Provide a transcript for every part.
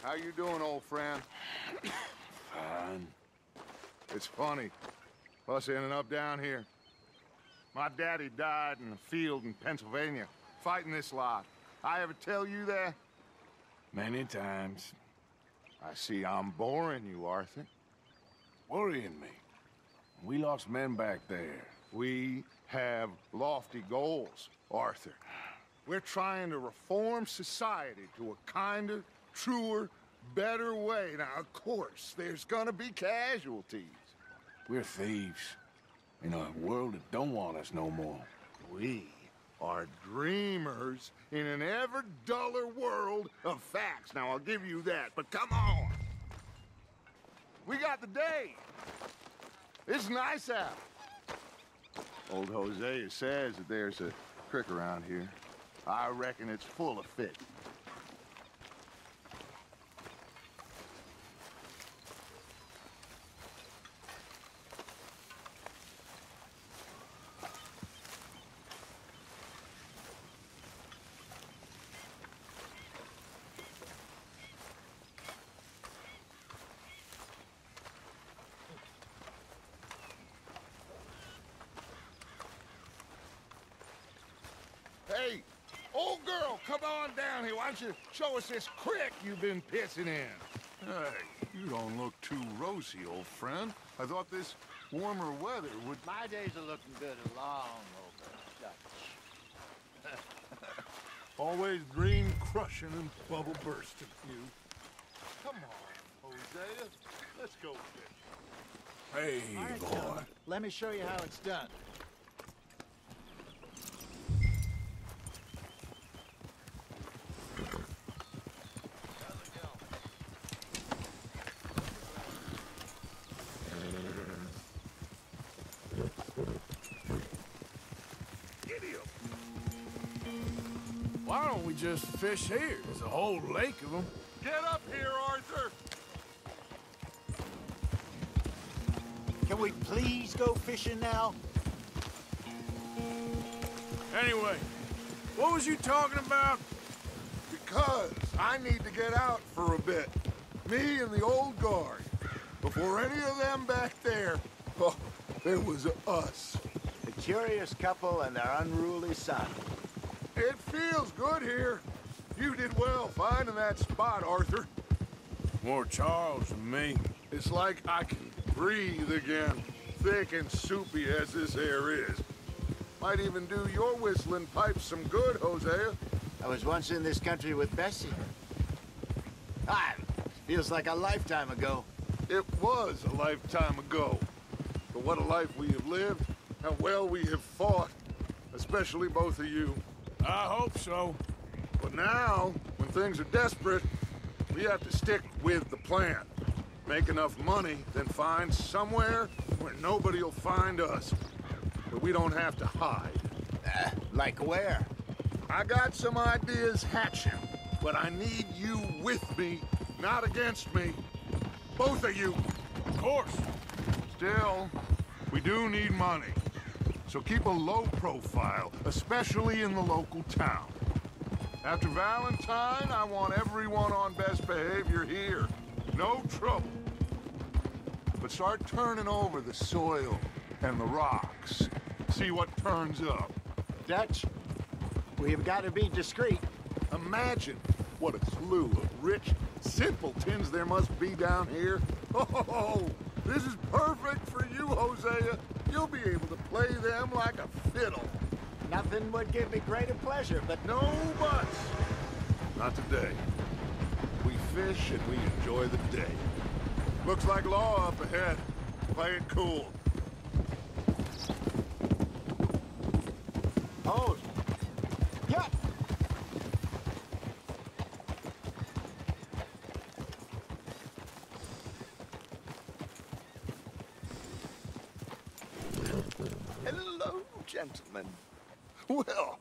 How you doing, old friend? Fine. It's funny, us ending up down here. My daddy died in a field in Pennsylvania, fighting this lot. I ever tell you that? Many times. I see I'm boring you, Arthur. Worrying me. We lost men back there. We have lofty goals, Arthur. We're trying to reform society to a kinder, truer, better way. Now, of course, there's gonna be casualties. We're thieves. In a world that don't want us no more. We are dreamers in an ever duller world of facts. Now, I'll give you that, but come on. We got the day. It's nice out. Old Hosea says that there's a creek around here. I reckon it's full of fish. Hey, old girl, come on down here. Why don't you show us this creek you've been pissing in? Hey, you don't look too rosy, old friend. I thought this warmer weather would... My days are looking good along over Dutch. Always dream crushing and bubble bursting, you. Come on, Hosea. Let's go fish. Hey, All right, boy. gentlemen, let me show you how it's done. Why don't we just fish here? There's a whole lake of them. Get up here, Arthur! Can we please go fishing now? Anyway, what was you talking about? Because I need to get out for a bit. Me and the old guard. Before any of them back there, oh, there was us. The curious couple and their unruly son. It feels good here. You did well finding that spot, Arthur. More Charles than me. It's like I can breathe again, thick and soupy as this air is. Might even do your whistling pipes some good, Hosea. I was once in this country with Bessie. Feels like a lifetime ago. It was a lifetime ago. But what a life we have lived, how well we have fought, especially both of you. I hope so. But now, when things are desperate, we have to stick with the plan. Make enough money, then find somewhere where nobody will find us. Where we don't have to hide. Like where? I got some ideas hatching, but I need you with me, not against me. Both of you. Of course. Still, we do need money. So keep a low profile, especially in the local town. After Valentine, I want everyone on best behavior here. No trouble. But start turning over the soil and the rocks. See what turns up. Dutch, we've got to be discreet. Imagine what a slew of rich simpletons there must be down here. Oh, this is perfect for you, Hosea. You'll be able to play them like a fiddle. Nothing would give me greater pleasure, but No buts. Not today. We fish and we enjoy the day. Looks like law up ahead. Play it cool. hold. Yeah. Hello, gentlemen. Well,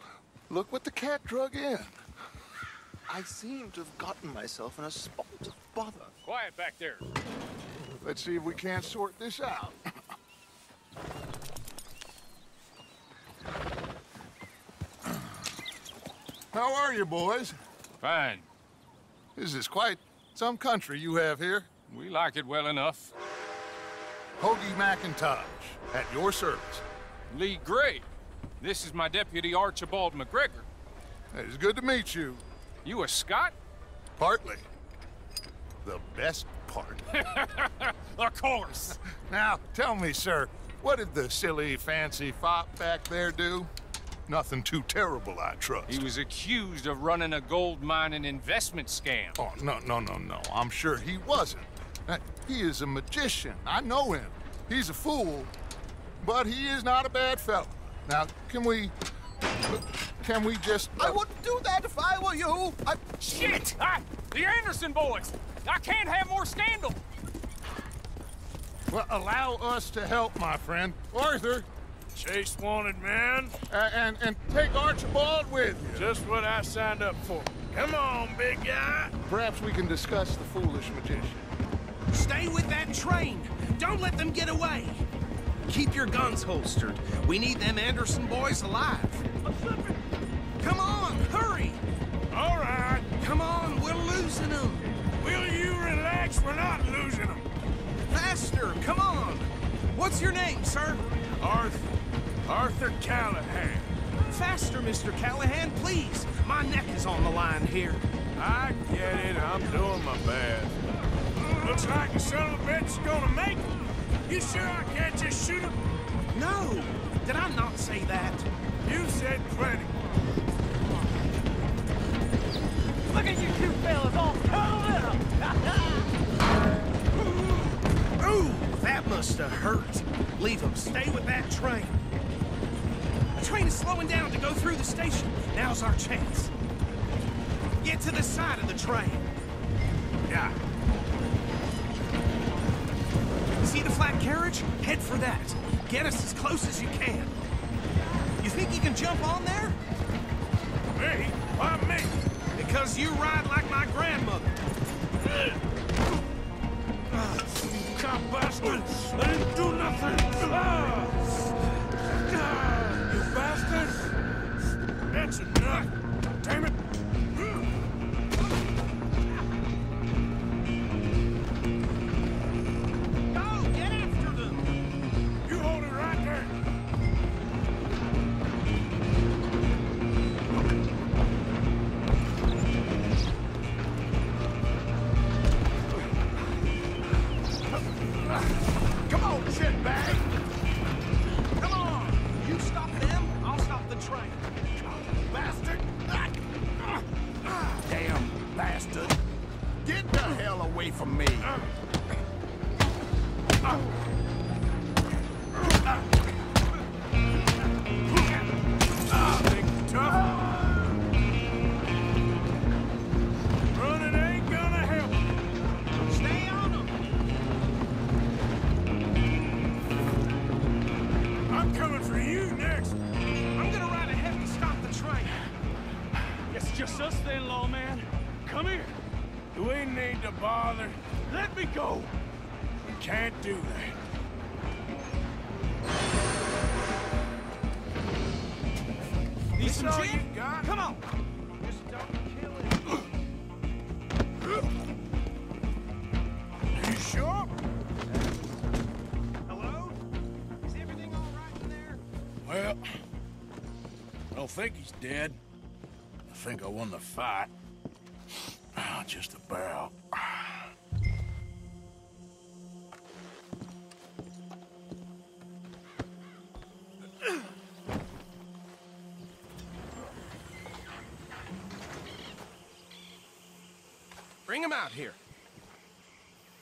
look what the cat drug in. I seem to have gotten myself in a spot of bother. Quiet back there. Let's see if we can't sort this out. How are you, boys? Fine. This is quite Some country you have here. We like it well enough. Hoagie McIntosh, at your service. Lee Gray. This is my deputy Archibald McGregor. It's good to meet you. You a Scot? Partly. The best part. Of course. Now, tell me, sir, what did the silly, fancy fop back there do? Nothing too terrible, I trust. He was accused of running a gold mining investment scam. Oh, no. I'm sure he wasn't. He is a magician. I know him. He's a fool, but he is not a bad fellow. Now, can we just... I wouldn't do that if I were you. Shit! The Anderson boys! I can't have more scandal! Well, allow us to help, my friend. Arthur, Chase wanted man. and take Archibald with you. Just what I signed up for. Come on, big guy. Perhaps we can discuss the foolish magician. Stay with that train. Don't let them get away. Keep your guns holstered. We need them Anderson boys alive. Come on, hurry. All right. Come on, we're losing them. Will you relax? We're not losing them. Faster, come on. What's your name, sir? Arthur Callahan. Faster, Mr. Callahan, please. My neck is on the line here. I get it. I'm doing my best. Looks like the son of a bitch is gonna make it. You sure I can't just shoot him? No, did I not say that? You said plenty. Look at you two fellas all cuddled up! Ooh, that must have hurt. Leave them. Stay with that train. The train is slowing down to go through the station. Now's our chance. Get to the side of the train. Yeah. See the flat carriage? Head for that. Get us as close as you can. You think you can jump on there? Me? Why me? Because you ride like my grandmother. Cop bastard! I didn't do nothing! You bastards! That's enough! Damn it! Go! Get after them! You hold it right there! Come on, shitbag! Come on! You stop them, I'll stop the train. Bastard! Damn bastard! Get the hell away from me! Think tough? Running ain't gonna help. Stay on them! I'm coming for you next. I'm gonna ride ahead and stop the train. It's just us then, lawman. Come here. Do we need to bother? Let me go. We can't do that. Need This some all gin? you got? Come on! Just don't kill it. You sure? Hello? Is everything all right in there? Well, I don't think he's dead. I think I won the fight. Just about. Bring him out here.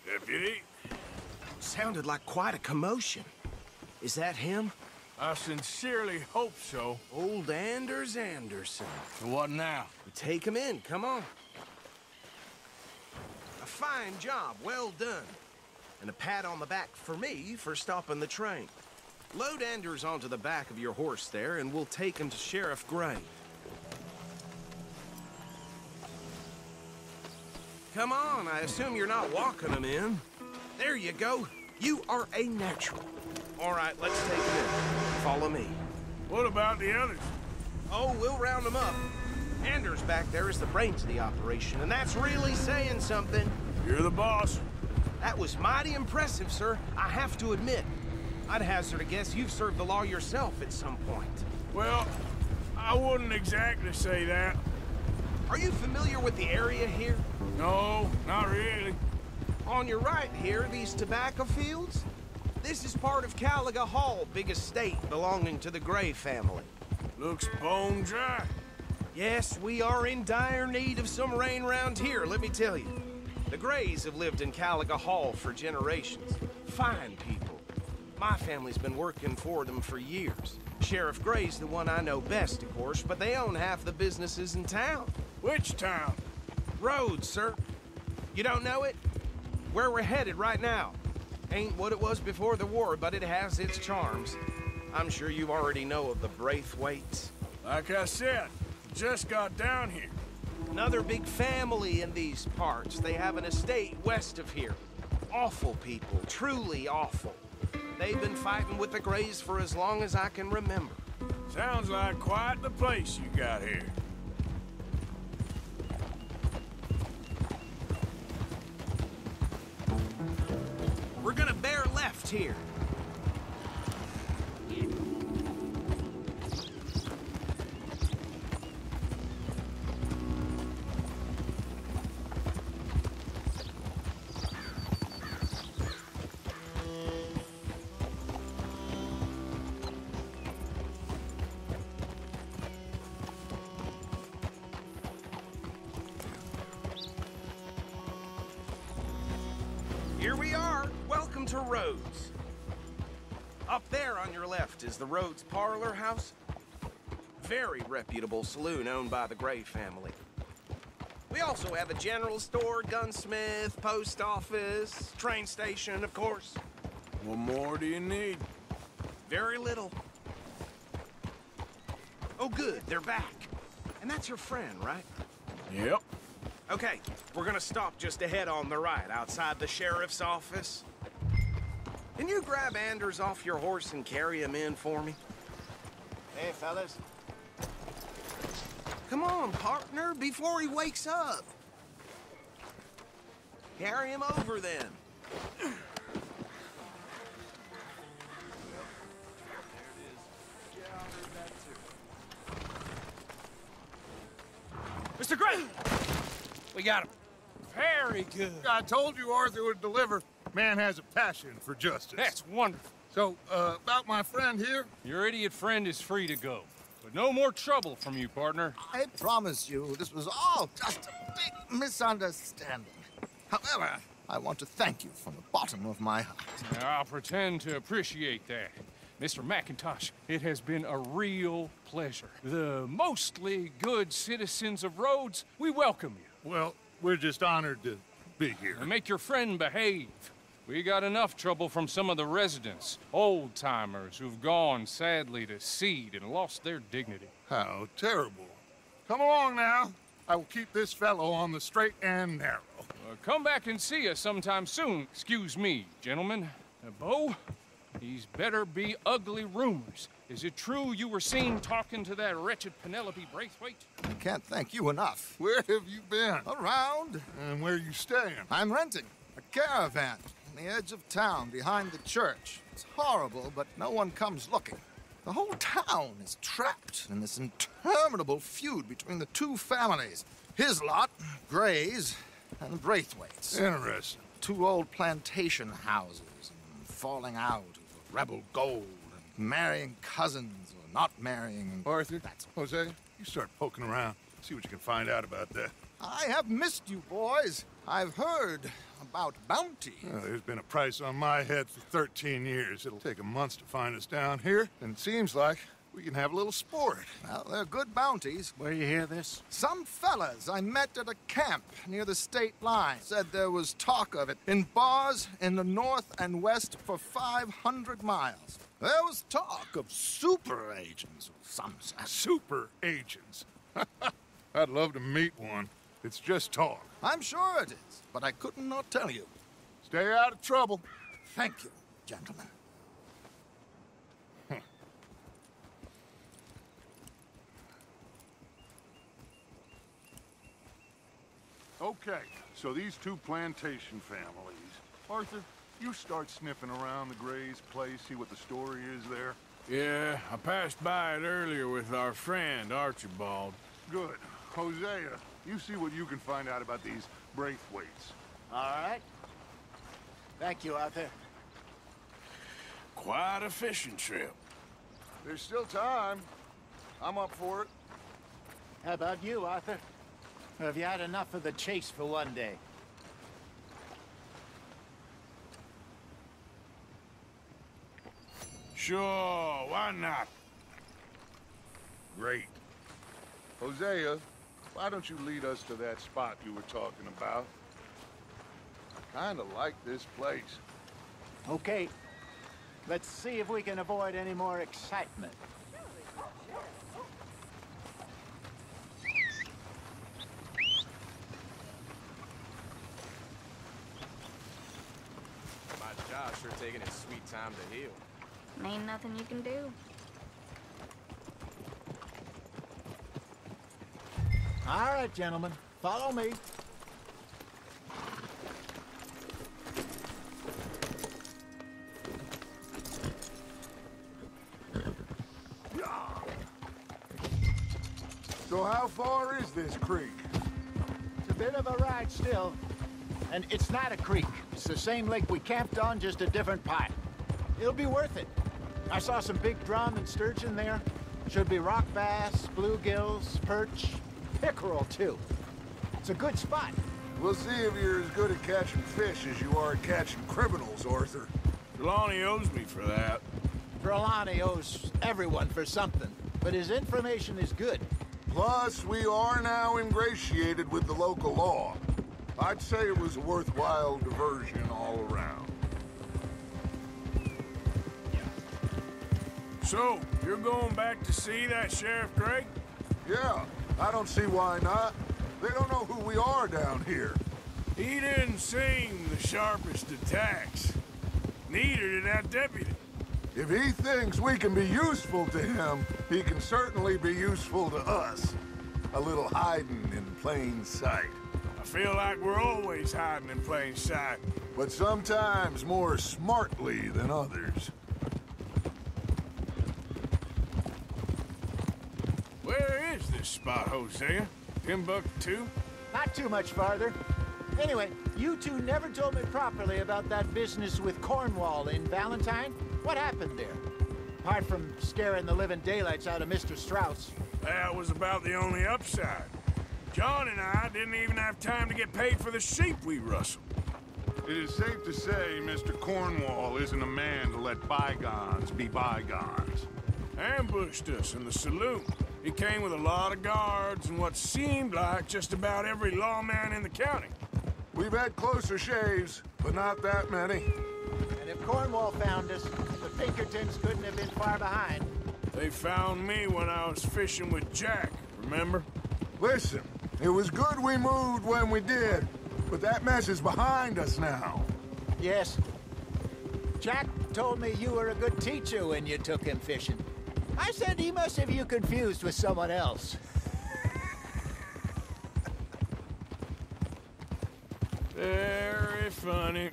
Deputy, Sounded like quite a commotion. Is that him? I sincerely hope so. Old Anders Anderson. So what now? Take him in, come on. A fine job, well done. And a pat on the back for me for stopping the train. Load Anders onto the back of your horse there, and we'll take him to Sheriff Gray. Come on, I assume you're not walking him in. There you go. You are a natural. All right, let's take him in. Follow me. What about the others? Oh, we'll round them up. Anders back there is the brains of the operation, and that's really saying something. You're the boss. That was mighty impressive, sir. I have to admit. I'd hazard a guess you've served the law yourself at some point. Well, I wouldn't exactly say that. Are you familiar with the area here? No, not really. On your right here, these tobacco fields? This is part of Caliga Hall, big estate belonging to the Gray family. Looks bone dry. Yes, we are in dire need of some rain round here, let me tell you. The Grays have lived in Caliga Hall for generations. Fine people. My family's been working for them for years. Sheriff Gray's the one I know best, of course, but they own half the businesses in town. Which town? Rhodes, sir. You don't know it? Where we're headed right now. Ain't what it was before the war, but it has its charms. I'm sure you already know of the Braithwaites. Like I said, just got down here. Another big family in these parts. They have an estate west of here. Awful people, truly awful. They've been fighting with the Grays for as long as I can remember. Sounds like quite the place you got here. We're gonna bear left here. Here we are. Welcome to Rhodes. Up there on your left is the Rhodes Parlor House. Very reputable saloon owned by the Gray family. We also have a general store, gunsmith, post office, train station, of course. What more do you need? Very little. Oh, good. They're back. And that's your friend, right? Yep. Okay, we're gonna stop just ahead on the right, outside the sheriff's office. Can you grab Anders off your horse and carry him in for me? Hey, fellas. Come on, partner, before he wakes up. Carry him over, then. Mr. Gray! We got him. Very good. I told you Arthur would deliver. Man has a passion for justice. That's wonderful. So, about my friend here? Your idiot friend is free to go. But no more trouble from you, partner. I promise you, this was all just a big misunderstanding. However, I want to thank you from the bottom of my heart. Now, I'll pretend to appreciate that. Mr. McIntosh, it has been a real pleasure. The mostly good citizens of Rhodes, we welcome you. Well, we're just honored to be here. And make your friend behave. We got enough trouble from some of the residents, old-timers who've gone, sadly, to seed and lost their dignity. How terrible. Come along now. I will keep this fellow on the straight and narrow. Come back and see us sometime soon. Excuse me, gentlemen. Bo, these better be ugly rumors. Is it true you were seen talking to that wretched Penelope Braithwaite? I can't thank you enough. Where have you been? Around, And where you staying? I'm renting a caravan on the edge of town behind the church. It's horrible, but no one comes looking. The whole town is trapped in this interminable feud between the two families. His lot, Gray's, and the Braithwaites. Interesting. Two old plantation houses, and falling out over rebel gold, and marrying cousins or not marrying. Arthur, That's Jose, you start poking around. See what you can find out about that. I have missed you, boys. I've heard about bounty. There's been a price on my head for 13 years. It'll take a month to find us down here, and it seems like we can have a little sport. Well, they're good bounties. Where you hear this? Some fellas I met at a camp near the state line said there was talk of it in bars in the north and west for 500 miles. There was talk of super agents of some sort. Super agents. I'd love to meet one. It's just talk. I'm sure it is, but I couldn't not tell you. Stay out of trouble. Thank you, gentlemen. Okay, so these two plantation families. Arthur, you start sniffing around the Gray's place, see what the story is there. Yeah, I passed by it earlier with our friend, Archibald. Good. Hosea, you see what you can find out about these Braithwaites. All right. Thank you, Arthur. Quite a fishing trip. There's still time. I'm up for it. How about you, Arthur? Or have you had enough of the chase for one day? Sure, why not? Great. Hosea, why don't you lead us to that spot you were talking about? I kinda like this place. Okay. Let's see if we can avoid any more excitement. My Josh sure taking his sweet time to heal. Ain't nothing you can do. All right, gentlemen. Follow me. So how far is this creek? It's a bit of a ride still. And it's not a creek. It's the same lake we camped on, just a different part. It'll be worth it. I saw some big drum and sturgeon there. Should be rock bass, bluegills, perch, pickerel, too. It's a good spot. We'll see if you're as good at catching fish as you are at catching criminals, Arthur. Trelawney owes me for that. Trelawney owes everyone for something, but his information is good. Plus, we are now ingratiated with the local law. I'd say it was a worthwhile diversion all around. So, you're going back to see that Sheriff Gray? Yeah, I don't see why not. They don't know who we are down here. He didn't seem the sharpest attacks. Neither did that deputy. If he thinks we can be useful to him, he can certainly be useful to us. A little hiding in plain sight. I feel like we're always hiding in plain sight. But sometimes more smartly than others. Where is this spot, Hosea? Timbuktu? Not too much farther. Anyway, you two never told me properly about that business with Cornwall in Valentine. What happened there? Apart from scaring the living daylights out of Mr. Strauss. That was about the only upside. John and I didn't even have time to get paid for the sheep we rustled. It is safe to say Mr. Cornwall isn't a man to let bygones be bygones. Ambushed us in the saloon. He came with a lot of guards and what seemed like just about every lawman in the county. We've had closer shaves, but not that many. And if Cornwall found us, the Pinkertons couldn't have been far behind. They found me when I was fishing with Jack, remember? Listen, it was good we moved when we did, but that mess is behind us now. Yes. Jack told me you were a good teacher when you took him fishing. I said he must have you confused with someone else. Very funny.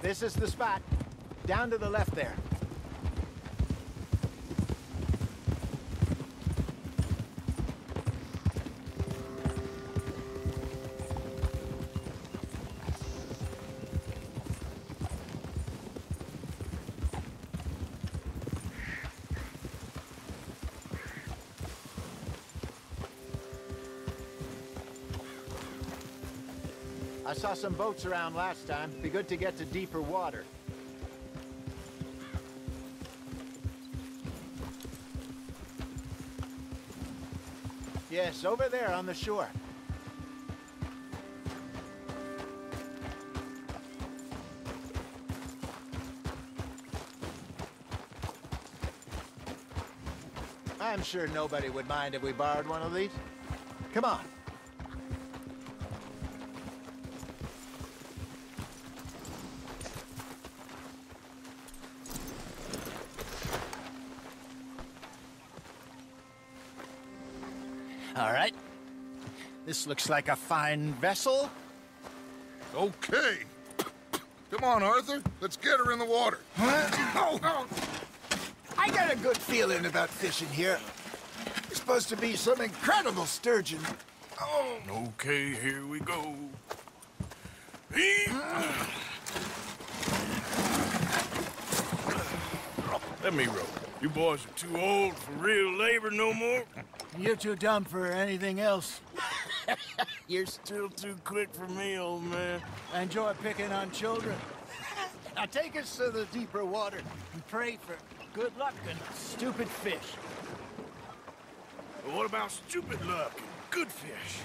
This is the spot. Down to the left there. I saw some boats around last time. Be good to get to deeper water. Yes, over there on the shore. I'm sure nobody would mind if we borrowed one of these. Come on. All right. This looks like a fine vessel. Okay. Come on, Arthur. Let's get her in the water. Oh. I got a good feeling about fishing here. It's supposed to be some incredible sturgeon. Oh. Okay, here we go. Let me row. You boys are too old for real labor no more. You're too dumb for anything else. You're still too quick for me, old man. I enjoy picking on children. Now take us to the deeper water and pray for good luck and stupid fish. But what about stupid luck and good fish?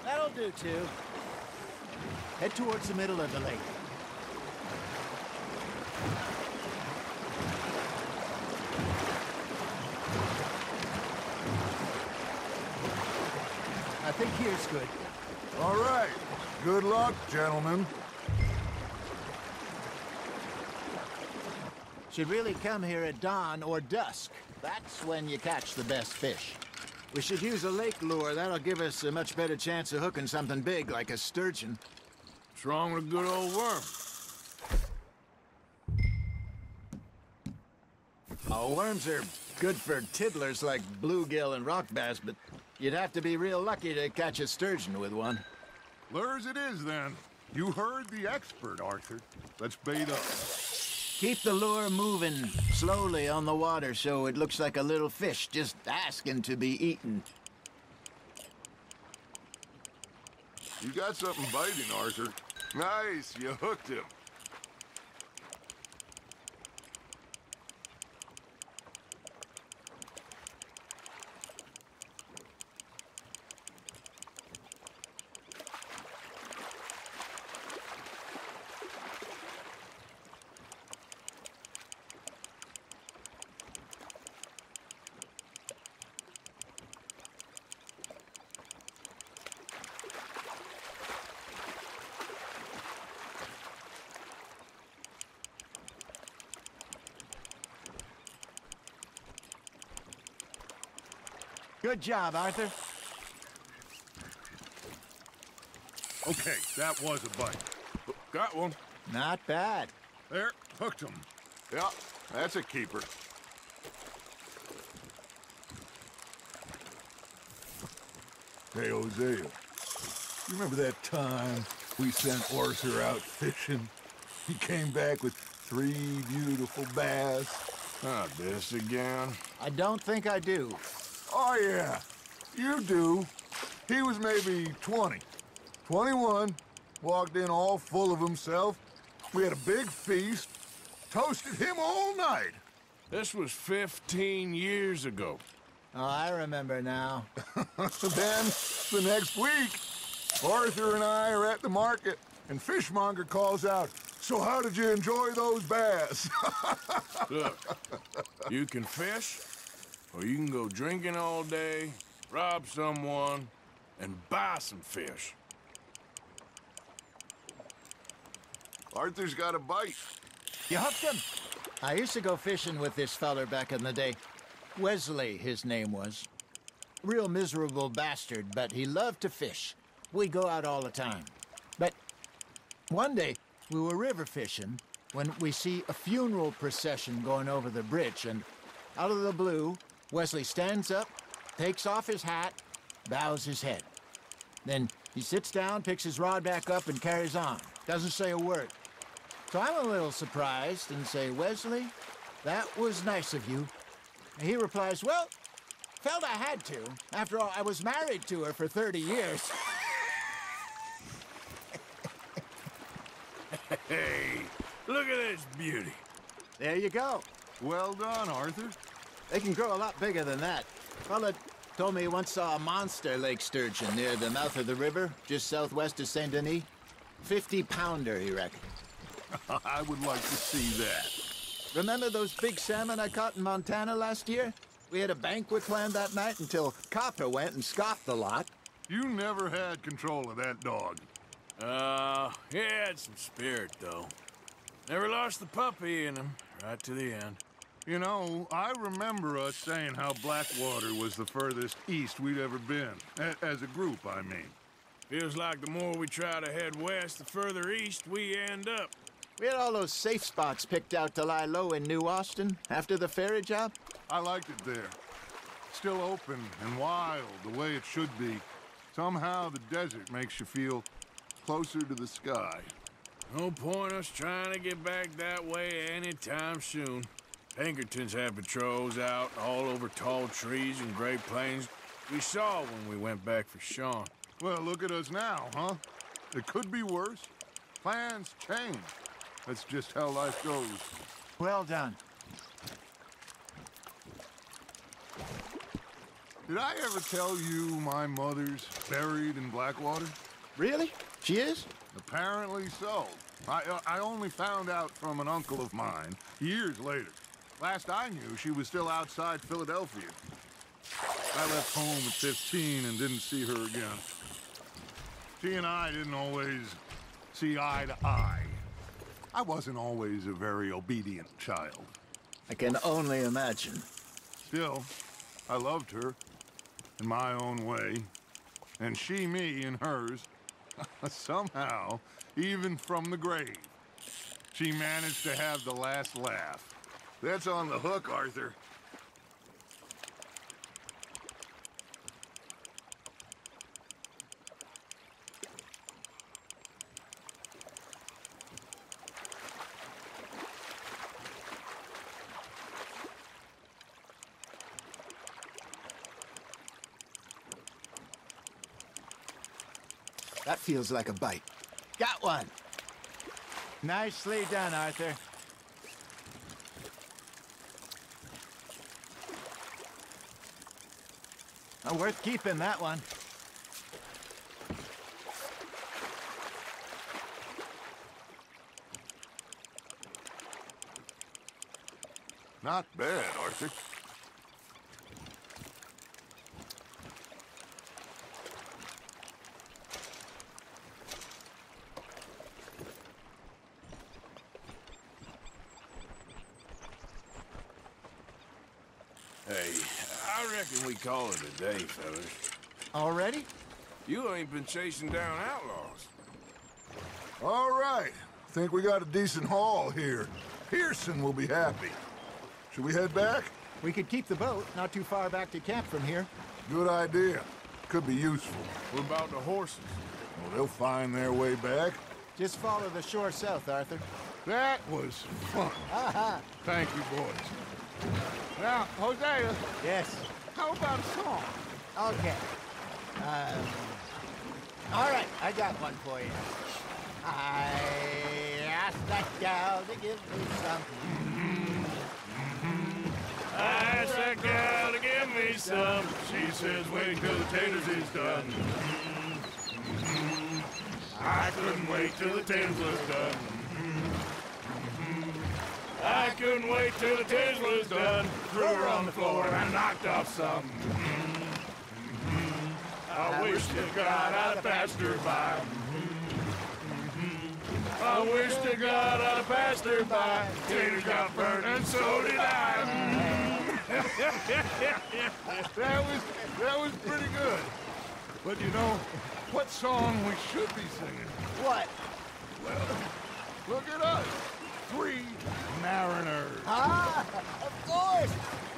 That'll do, too. Head towards the middle of the lake. I think here's good. All right. Good luck, gentlemen. Should really come here at dawn or dusk. That's when you catch the best fish. We should use a lake lure. That'll give us a much better chance of hooking something big like a sturgeon. What's wrong with a good old worm? Oh, worms are good for tiddlers like bluegill and rock bass, but you'd have to be real lucky to catch a sturgeon with one. Lures it is, then. You heard the expert, Arthur. Let's bait up. Keep the lure moving slowly on the water so it looks like a little fish just asking to be eaten. You got something biting, Arthur. Nice, you hooked him. Good job, Arthur. Okay, that was a bite. Got one. Not bad. There, hooked him. Yeah, that's a keeper. Hey, Hosea. You remember that time we sent Arthur out fishing? He came back with 3 beautiful bass. Not this again. I don't think I do. Oh, yeah. You do. He was maybe 20. 21. Walked in all full of himself. We had a big feast. Toasted him all night. This was 15 years ago. Oh, I remember now. Then, the next week, Arthur and I are at the market, and Fishmonger calls out, "So how did you enjoy those bass?" Look, you can fish, or you can go drinking all day, rob someone, and buy some fish. Arthur's got a bite. You hooked him. I used to go fishing with this feller back in the day. Wesley, his name was. Real miserable bastard, but he loved to fish. We'd go out all the time. But one day, we were river fishing when we see a funeral procession going over the bridge, and out of the blue, Wesley stands up, takes off his hat, bows his head. Then he sits down, picks his rod back up, and carries on. Doesn't say a word. So I'm a little surprised and say, "Wesley, that was nice of you." And he replies, "Well, felt I had to. After all, I was married to her for 30 years. Hey, look at this beauty. There you go. Well done, Arthur. They can grow a lot bigger than that. Fella told me he once saw a monster lake sturgeon near the mouth of the river, just southwest of Saint Denis. 50-pounder, he reckoned. I would like to see that. Remember those big salmon I caught in Montana last year? We had a banquet planned that night until Copper went and scoffed the lot. You never had control of that dog. He had some spirit, though. Never lost the puppy in him, right to the end. You know, I remember us saying how Blackwater was the furthest east we'd ever been. As a group, I mean. Feels like the more we try to head west, the further east we end up. We had all those safe spots picked out to lie low in New Austin after the ferry job. I liked it there. Still open and wild, the way it should be. Somehow the desert makes you feel closer to the sky. No point us trying to get back that way anytime soon. Pinkertons had patrols out all over tall trees and Great Plains. We saw when we went back for Sean. Well, look at us now, huh? It could be worse. Plans change. That's just how life goes. Well done. Did I ever tell you my mother's buried in Blackwater? Really? She is? Apparently so. I only found out from an uncle of mine years later. Last I knew, she was still outside Philadelphia. I left home at 15 and didn't see her again. She and I didn't always see eye to eye. I wasn't always a very obedient child. I can only imagine. Still, I loved her in my own way, and she me in hers. Somehow, even from the grave, she managed to have the last laugh. That's on the hook, Arthur. That feels like a bite. Got one. Nicely done, Arthur. Worth keeping, that one. Not bad, Arthur. Hey, I reckon we call it a day, fellas. Already? You ain't been chasing down outlaws. All right. Think we got a decent haul here. Pearson will be happy. Should we head back? We could keep the boat not too far back to camp from here. Good idea. Could be useful. What about the horses? Well, they'll find their way back. Just follow the shore south, Arthur. That was fun. Thank you, boys. Now, Hosea, Yes. how about a song? Okay. All right, I got one for you. I asked that gal to give me some. I asked that gal to give me some. She says, wait till the taters is done. I couldn't wait till the taters was done. I couldn't wait till the taters was done. Threw her on the floor and knocked off some. I wish to God I'd passed her by. I wish to God I'd passed her by. Taters got burnt and so did I. That was pretty good. But you know, what song we should be singing? What? Look at us. 3 mariners. Ah, of course.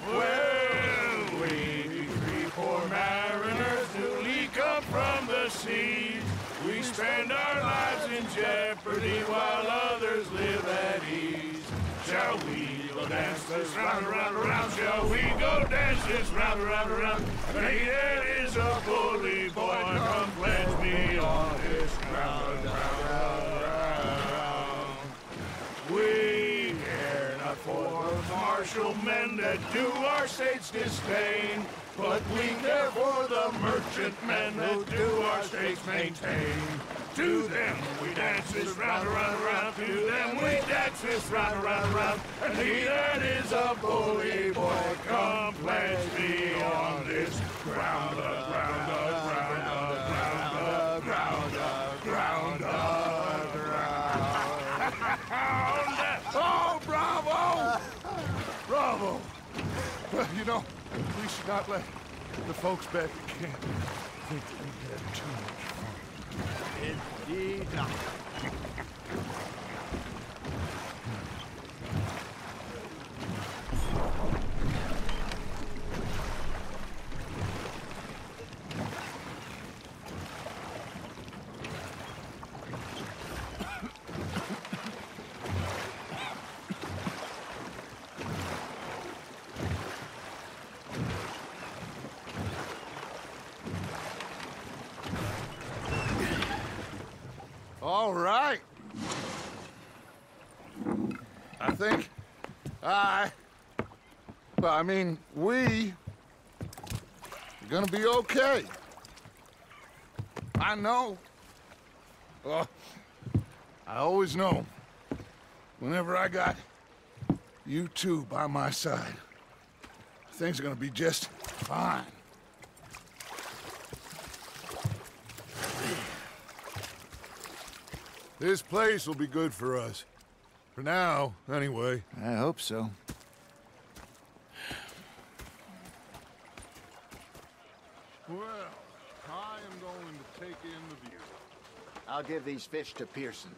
Well, we 3 poor mariners newly come from the seas. We spend our lives in jeopardy while others live at ease. Shall we go dance this round, around, around? Shall we go dance this round, around, around? He that is a bully boy, come pledge me on his ground, ground. We care not for martial men that do our state's disdain, but we care for the merchantmen that do our states maintain. To them we dance this round, around, around. To them we dance this round, around, around. And he that is a bully boy, come pledge me on this ground, ground, ground, ground, ground, ground, ground. Oh, bravo! Bravo! you know, we should not let the folks back at camp think that we had too much fun. Indeed not. All right. I think we are gonna be okay. I know. Well, I always know whenever I got you two by my side, things are gonna be just fine. This place will be good for us. For now, anyway. I hope so. Well, I am going to take in the view. I'll give these fish to Pearson.